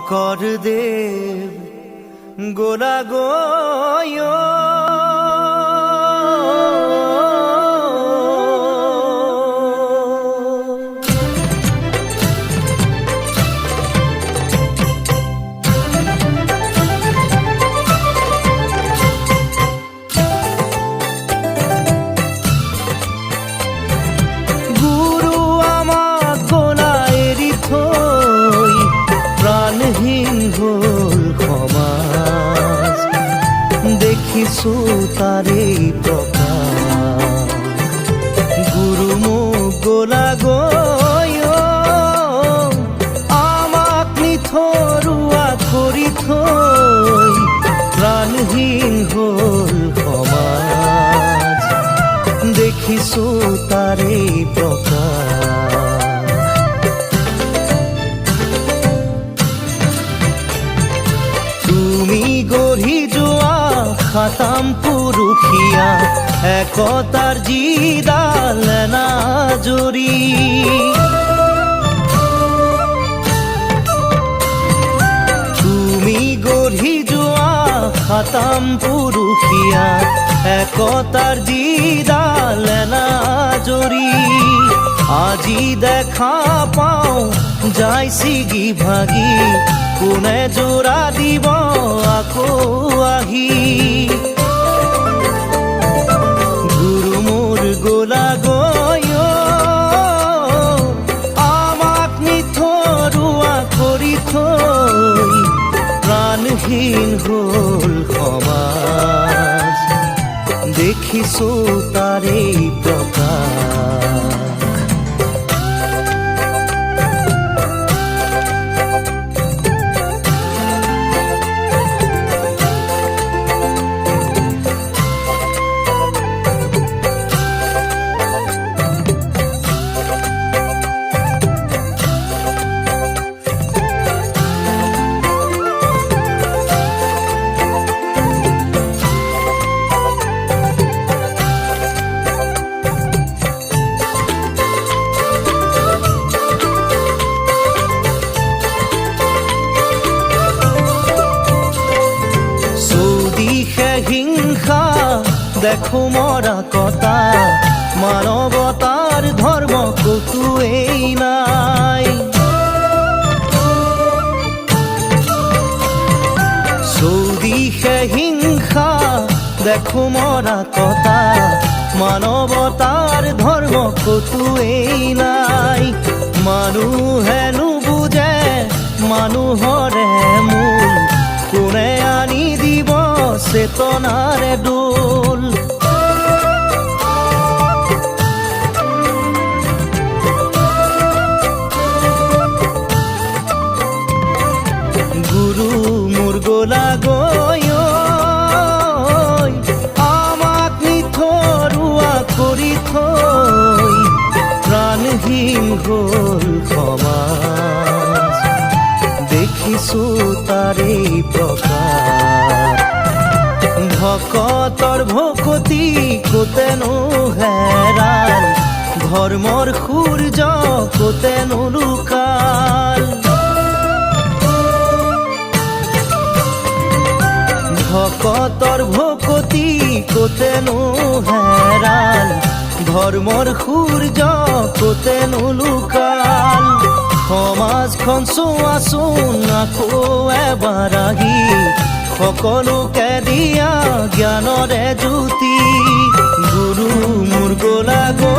শঙ্কৰ দেৱ গোলা গয় দেখিছো তাৰে প্ৰকাশ গুৰু মোক গোলা গয় আমাক নিথৰুৱা কৰি থৈ প্ৰাণহীন হ'ল সমাজ দেখিছো তাৰে প্ৰকাশ তুমি গঢ়ি যোৱা খাতাম পুৰুষীয়া একতাৰ যিডাল নাজৰি তুমি গঢ়ি যোৱা খাতাম পুৰুষীয়া একতাৰ যিডাল নাজৰি আজি দেখা পাওঁ যাই ছিগি ভাগি কোনে জোৰা দিব আকৌ আহি গুৰু মোৰ গোলা গয় আমাক নিথৰুৱা কৰি থৈ প্ৰাণহীন হ'ল সমাজ দেখিছো তাৰে প্ৰকাশ হিংসা দেখো মৰা কটা মানৱতাৰ ধৰ্ম কতোৱেই নাই চৌদিশে হিংসা দেখো মৰা কটা মানৱতাৰ ধৰ্ম কতোৱেই নাই মানুহে নুবুজে মানুহৰে মূল কোনে আনি দিব চেতনাৰে দোল গুৰু মোৰ গোলা গয় আমাক নিথৰুৱা কৰি থৈ প্ৰাণহীন হ'ল সমাজ দেখিছো তাৰে প্ৰকাশ ভকতৰ ভকতি কোতেনো হেৰাল ধৰ্মৰ সূৰ্য কোতেনো লুকাল ভকতৰ ভকতি কোতেনো হেৰাল ধৰ্মৰ সূৰ্য কোতেনো লুকাল সমাজখন চোৱাচোন আকৌ এবাৰ আহি সকলোকে দিয়া জ্ঞানৰে জ্যোতি গুৰু মোৰ গোলা গয়